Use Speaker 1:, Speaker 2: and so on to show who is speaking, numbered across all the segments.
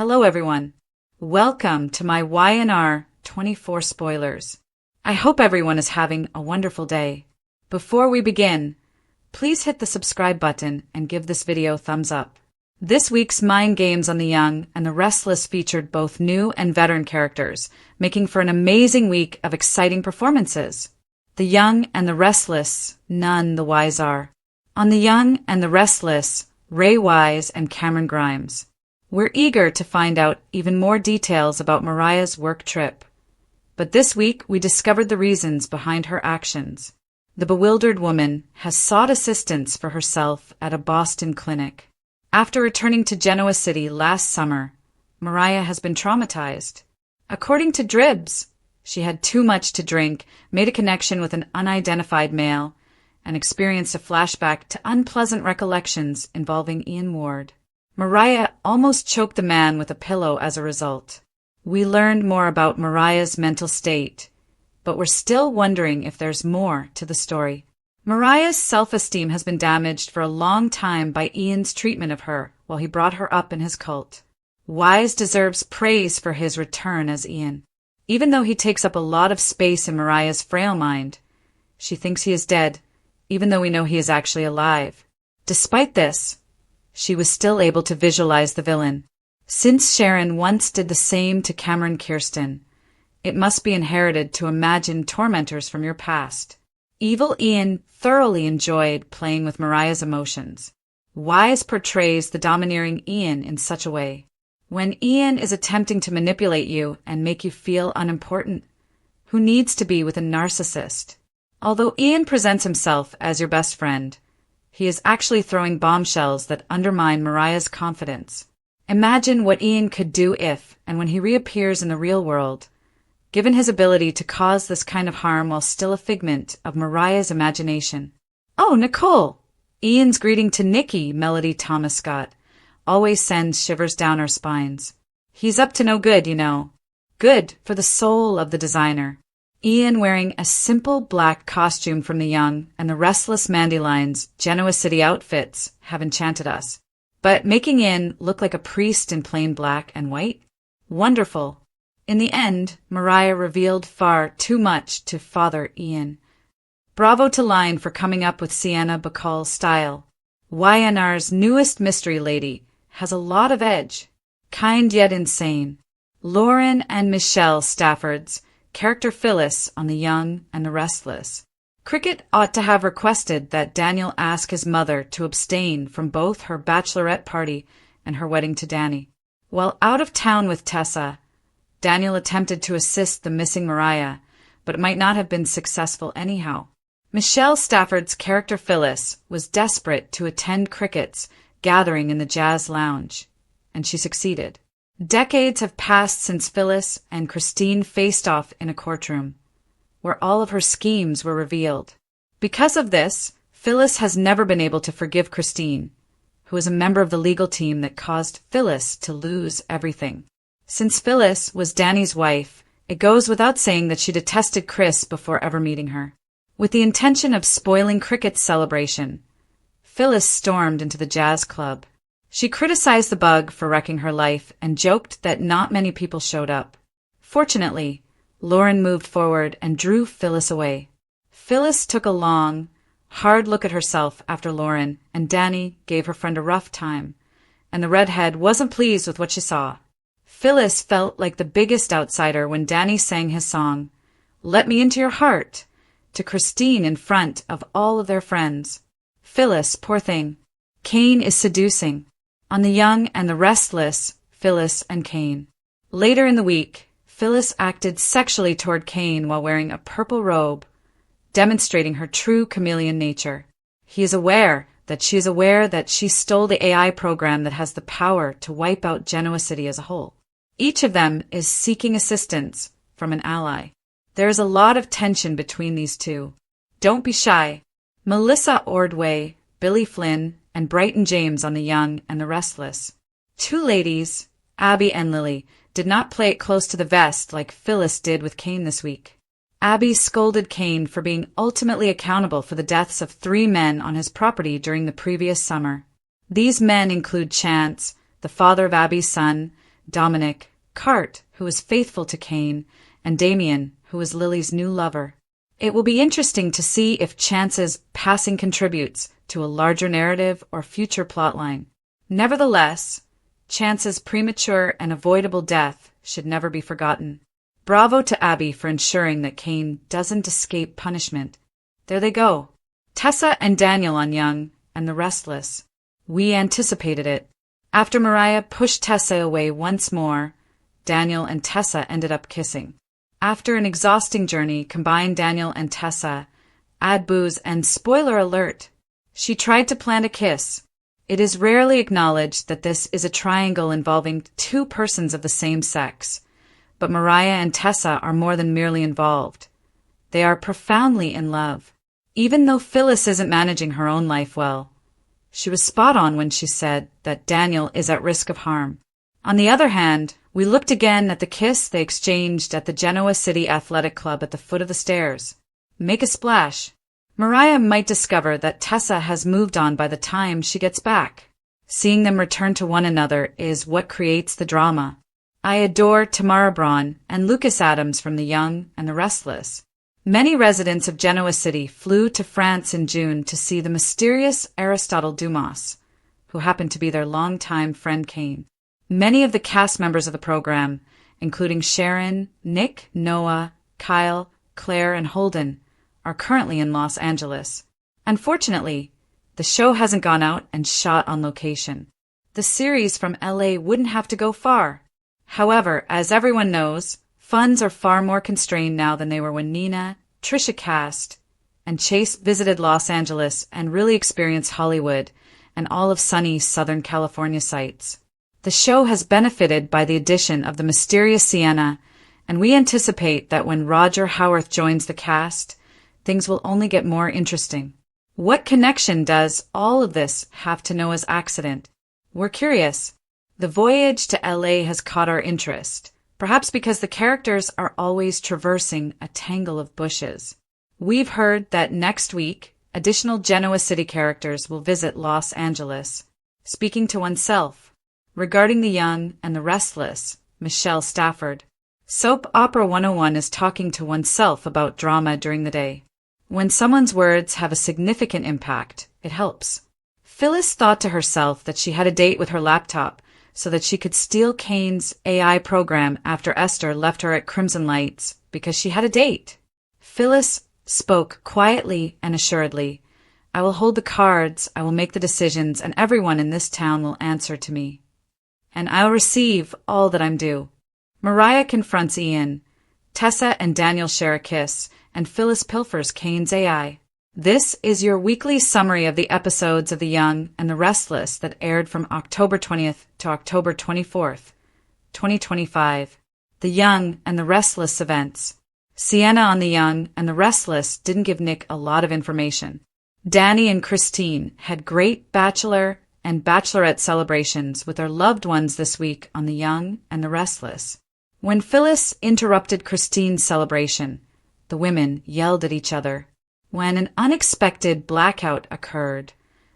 Speaker 1: Hello everyone. Welcome to my YNR 24 spoilers. I hope everyone is having a wonderful day. Before we begin, please hit the subscribe button and give this video a thumbs up. This week's Mind Games on the Young and the Restless featured both new and veteran characters, making for an amazing week of exciting performances. The Young and the Restless, none the wiser. On the Young and the Restless, Ray Wise and Cameron Grimes. We're eager to find out even more details about Mariah's work trip. But this week we discovered the reasons behind her actions. The bewildered woman has sought assistance for herself at a Boston clinic. After returning to Genoa City last summer, Mariah has been traumatized. According to Dribs, she had too much to drink, made a connection with an unidentified male, and experienced a flashback to unpleasant recollections involving Ian Ward. Mariah almost choked the man with a pillow as a result. We learned more about Mariah's mental state, but we're still wondering if there's more to the story. Mariah's self-esteem has been damaged for a long time by Ian's treatment of her while he brought her up in his cult. Wise deserves praise for his return as Ian. Even though he takes up a lot of space in Mariah's frail mind, she thinks he is dead, even though we know he is actually alive. Despite this, she was still able to visualize the villain. Since Sharon once did the same to Cameron Kirsten, it must be inherited to imagine tormentors from your past. Evil Ian thoroughly enjoyed playing with Mariah's emotions. Wise portrays the domineering Ian in such a way. When Ian is attempting to manipulate you and make you feel unimportant, who needs to be with a narcissist? Although Ian presents himself as your best friend, he is actually throwing bombshells that undermine Mariah's confidence. Imagine what Ian could do if, and when he reappears in the real world, given his ability to cause this kind of harm while still a figment of Mariah's imagination. Oh, Nicole! Ian's greeting to Nikki, Melody Thomas Scott, always sends shivers down our spines. He's up to no good, you know. Good for the soul of the designer. Ian wearing a simple black costume from the Young and the Restless Mandyline's Genoa City outfits have enchanted us. But making Ian look like a priest in plain black and white? Wonderful. In the end, Mariah revealed far too much to Father Ian. Bravo to Line for coming up with Sienna Bacall's style. YNR's newest mystery lady has a lot of edge. Kind yet insane. Lauren and Michelle Stafford's character Phyllis on The Young and the Restless. Cricket ought to have requested that Daniel ask his mother to abstain from both her bachelorette party and her wedding to Danny. While out of town with Tessa, Daniel attempted to assist the missing Mariah, but it might not have been successful anyhow. Michelle Stafford's character Phyllis was desperate to attend Cricket's gathering in the jazz lounge, and she succeeded. Decades have passed since Phyllis and Christine faced off in a courtroom, where all of her schemes were revealed. Because of this, Phyllis has never been able to forgive Christine, who is a member of the legal team that caused Phyllis to lose everything. Since Phyllis was Danny's wife, it goes without saying that she detested Chris before ever meeting her. With the intention of spoiling Cricket's celebration, Phyllis stormed into the jazz club. She criticized the bug for wrecking her life and joked that not many people showed up. Fortunately, Lauren moved forward and drew Phyllis away. Phyllis took a long, hard look at herself after Lauren, and Danny gave her friend a rough time, and the redhead wasn't pleased with what she saw. Phyllis felt like the biggest outsider when Danny sang his song, "Let Me Into Your Heart," to Christine in front of all of their friends. Phyllis, poor thing. Kane is seducing. On The Young and the Restless, Phyllis and Kane. Later in the week, Phyllis acted sexually toward Kane while wearing a purple robe, demonstrating her true chameleon nature. He is aware that she stole the AI program that has the power to wipe out Genoa City as a whole. Each of them is seeking assistance from an ally. There is a lot of tension between these two. Don't be shy. Melissa Ordway, Billy Flynn, and Brighton James on The Young and the Restless. Two ladies, Abby and Lily, did not play it close to the vest like Phyllis did with Kane this week. Abby scolded Kane for being ultimately accountable for the deaths of 3 men on his property during the previous summer. These men include Chance, the father of Abby's son, Dominic, Cart, who was faithful to Cain, and Damien, who was Lily's new lover. It will be interesting to see if Chance's passing contributes to a larger narrative or future plotline. Nevertheless, Chance's premature and avoidable death should never be forgotten. Bravo to Abby for ensuring that Cain doesn't escape punishment. There they go. Tessa and Daniel on Young and the Restless. We anticipated it. After Mariah pushed Tessa away once more, Daniel and Tessa ended up kissing. After an exhausting journey combined Daniel and Tessa, add booze, and spoiler alert, she tried to plant a kiss. It is rarely acknowledged that this is a triangle involving two persons of the same sex, but Mariah and Tessa are more than merely involved. They are profoundly in love. Even though Phyllis isn't managing her own life well, she was spot on when she said that Daniel is at risk of harm. On the other hand, we looked again at the kiss they exchanged at the Genoa City Athletic Club at the foot of the stairs. Make a splash. Mariah might discover that Tessa has moved on by the time she gets back. Seeing them return to one another is what creates the drama. I adore Tamara Braun and Lucas Adams from The Young and the Restless. Many residents of Genoa City flew to France in June to see the mysterious Aristotle Dumas, who happened to be their longtime friend Cain. Many of the cast members of the program, including Sharon, Nick, Noah, Kyle, Claire, and Holden, are currently in Los Angeles. Unfortunately, the show hasn't gone out and shot on location. The series from LA wouldn't have to go far. However, as everyone knows, funds are far more constrained now than they were when Nina, Trisha cast, and Chase visited Los Angeles and really experienced Hollywood and all of sunny Southern California sights. The show has benefited by the addition of the mysterious Sienna, and we anticipate that when Roger Howarth joins the cast, things will only get more interesting. What connection does all of this have to Noah's accident? We're curious. The voyage to LA has caught our interest, perhaps because the characters are always traversing a tangle of bushes. We've heard that next week, additional Genoa City characters will visit Los Angeles. Speaking to oneself. Regarding The Young and the Restless, Michelle Stafford. Soap Opera 101 is talking to oneself about drama during the day. When someone's words have a significant impact, it helps. Phyllis thought to herself that she had a date with her laptop so that she could steal Cain's AI program after Esther left her at Crimson Lights because she had a date. Phyllis spoke quietly and assuredly. I will hold the cards, I will make the decisions, and everyone in this town will answer to me. And I'll receive all that I'm due. Mariah confronts Ian. Tessa and Daniel share a kiss, and Phyllis pilfers Cain's AI. This is your weekly summary of the episodes of The Young and the Restless that aired from October 20th to October 24th, 2025. The Young and the Restless events. Sienna on The Young and the Restless didn't give Nick a lot of information. Danny and Christine had great bachelor and bachelorette celebrations with their loved ones this week on The Young and the Restless. When Phyllis interrupted Christine's celebration, the women yelled at each other. When an unexpected blackout occurred,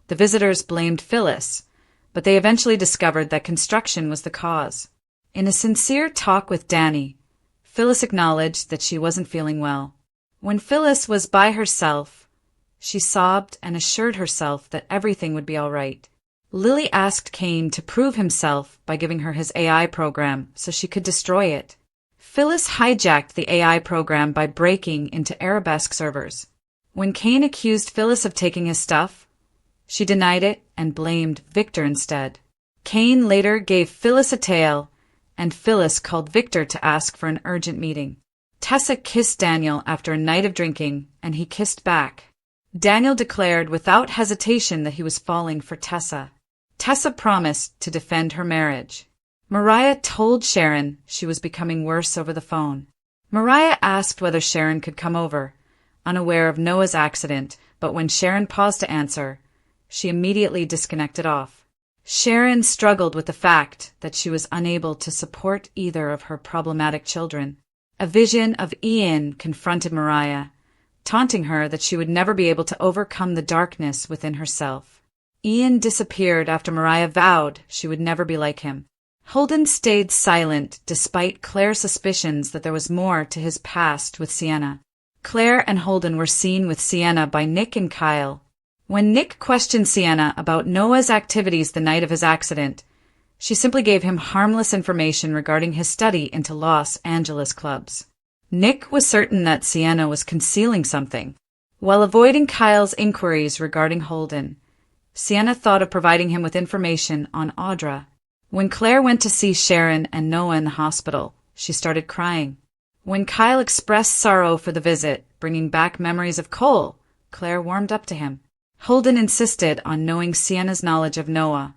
Speaker 1: the visitors blamed Phyllis, but they eventually discovered that construction was the cause. In a sincere talk with Danny, Phyllis acknowledged that she wasn't feeling well. When Phyllis was by herself, she sobbed and assured herself that everything would be all right. Lily asked Cain to prove himself by giving her his AI program so she could destroy it. Phyllis hijacked the AI program by breaking into Arabesque servers. When Cain accused Phyllis of taking his stuff, she denied it and blamed Victor instead. Cain later gave Phyllis a tail, and Phyllis called Victor to ask for an urgent meeting. Tessa kissed Daniel after a night of drinking, and he kissed back. Daniel declared without hesitation that he was falling for Tessa. Tessa promised to defend her marriage. Mariah told Sharon she was becoming worse over the phone. Mariah asked whether Sharon could come over, unaware of Noah's accident, but when Sharon paused to answer, she immediately disconnected off. Sharon struggled with the fact that she was unable to support either of her problematic children. A vision of Ian confronted Mariah, taunting her that she would never be able to overcome the darkness within herself. Ian disappeared after Mariah vowed she would never be like him. Holden stayed silent despite Claire's suspicions that there was more to his past with Sienna. Claire and Holden were seen with Sienna by Nick and Kyle. When Nick questioned Sienna about Noah's activities the night of his accident, she simply gave him harmless information regarding his study into Los Angeles clubs. Nick was certain that Sienna was concealing something. While avoiding Kyle's inquiries regarding Holden, Sienna thought of providing him with information on Audra. When Claire went to see Sharon and Noah in the hospital, she started crying. When Kyle expressed sorrow for the visit, bringing back memories of Cole, Claire warmed up to him. Holden insisted on knowing Sienna's knowledge of Noah.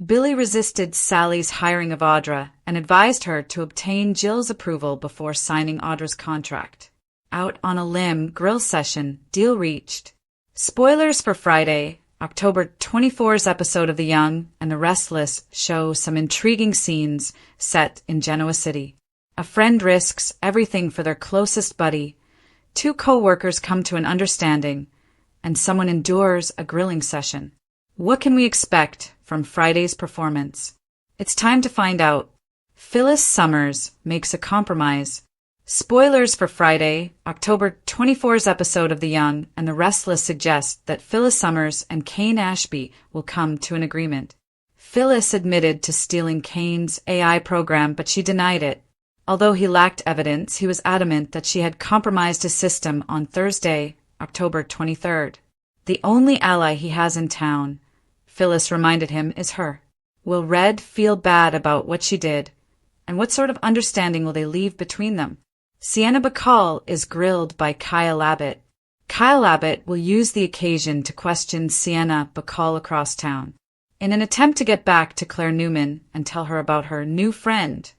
Speaker 1: Billy resisted Sally's hiring of Audra and advised her to obtain Jill's approval before signing Audra's contract. Out on a limb grill session, deal reached. Spoilers for Friday, October 24's episode of The Young and the Restless show some intriguing scenes set in Genoa City. A friend risks everything for their closest buddy, two co-workers come to an understanding, and someone endures a grilling session. What can we expect from Friday's performance? It's time to find out. Phyllis Summers makes a compromise. Spoilers for Friday, October 24's episode of The Young and the Restless suggest that Phyllis Summers and Kane Ashby will come to an agreement. Phyllis admitted to stealing Kane's AI program, but she denied it. Although he lacked evidence, he was adamant that she had compromised his system on Thursday, October 23rd. The only ally he has in town, Phyllis reminded him, is her. Will Red feel bad about what she did? And what sort of understanding will they leave between them? Sienna Bacall is grilled by Kyle Abbott. Kyle Abbott will use the occasion to question Sienna Bacall across town. In an attempt to get back to Claire Newman and tell her about her new friend,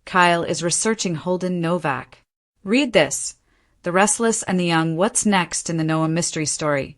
Speaker 1: Kyle is researching Holden Novak. Read this. The Restless and the Young, what's next in the Noah mystery story?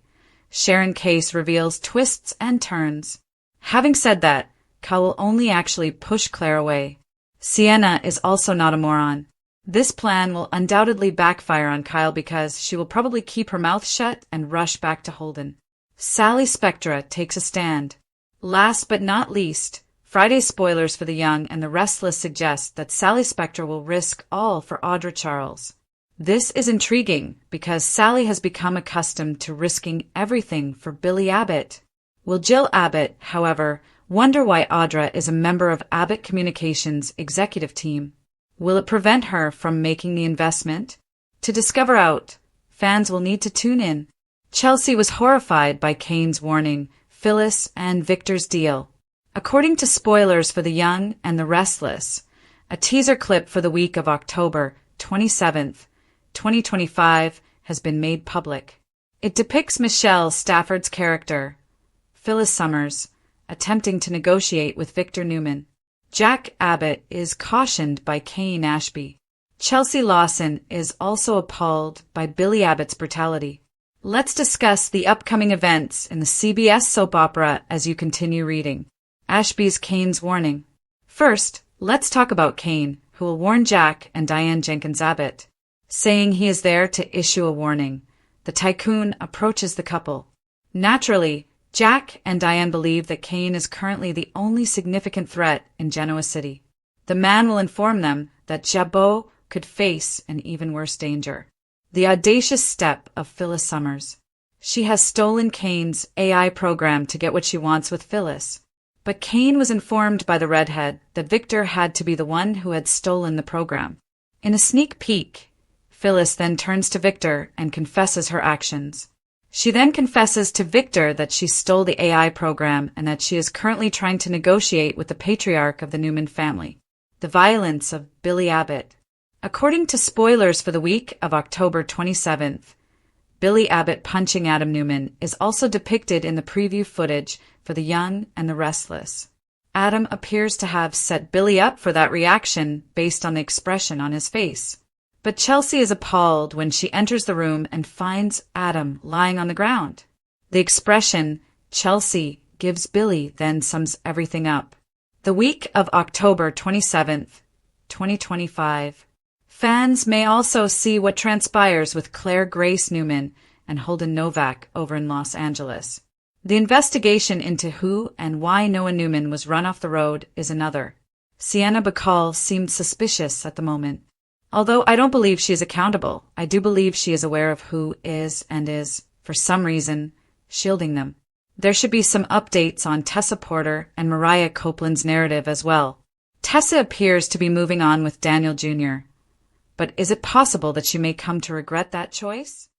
Speaker 1: Sharon Case reveals twists and turns. Having said that, Kyle will only actually push Claire away. Sienna is also not a moron. This plan will undoubtedly backfire on Kyle because she will probably keep her mouth shut and rush back to Holden. Sally Spectra takes a stand. Last but not least, Friday's spoilers for The Young and the Restless suggest that Sally Spectra will risk all for Audra Charles. This is intriguing because Sally has become accustomed to risking everything for Billy Abbott. Will Jill Abbott, however, wonder why Audra is a member of Abbott Communications' executive team? Will it prevent her from making the investment? To discover out, fans will need to tune in. Chelsea was horrified by Kane's warning, Phyllis and Victor's deal. According to spoilers for The Young and the Restless, a teaser clip for the week of October 27th, 2025 has been made public. It depicts Michelle Stafford's character, Phyllis Summers, attempting to negotiate with Victor Newman. Jack Abbott is cautioned by Kane Ashby. Chelsea Lawson is also appalled by Billy Abbott's brutality. Let's discuss the upcoming events in the CBS soap opera as you continue reading. Ashby's Kane's warning. First, let's talk about Kane, who will warn Jack and Diane Jenkins Abbott. Saying he is there to issue a warning, the tycoon approaches the couple. Naturally, Jack and Diane believe that Kane is currently the only significant threat in Genoa City. The man will inform them that Jabot could face an even worse danger. The audacious step of Phyllis Summers. She has stolen Kane's AI program to get what she wants with Phyllis. But Kane was informed by the redhead that Victor had to be the one who had stolen the program. In a sneak peek, Phyllis then turns to Victor and confesses her actions. She then confesses to Victor that she stole the AI program and that she is currently trying to negotiate with the patriarch of the Newman family. The violence of Billy Abbott. According to spoilers for the week of October 27th, Billy Abbott punching Adam Newman is also depicted in the preview footage for The Young and the Restless. Adam appears to have set Billy up for that reaction based on the expression on his face. But Chelsea is appalled when she enters the room and finds Adam lying on the ground. The expression Chelsea gives Billy then sums everything up. The week of October 27th, 2025. Fans may also see what transpires with Claire Grace Newman and Holden Novak over in Los Angeles. The investigation into who and why Noah Newman was run off the road is another. Sienna Bacall seemed suspicious at the moment. Although I don't believe she is accountable, I do believe she is aware of who is and is, for some reason, shielding them. There should be some updates on Tessa Porter and Mariah Copeland's narrative as well. Tessa appears to be moving on with Daniel Jr., but is it possible that she may come to regret that choice?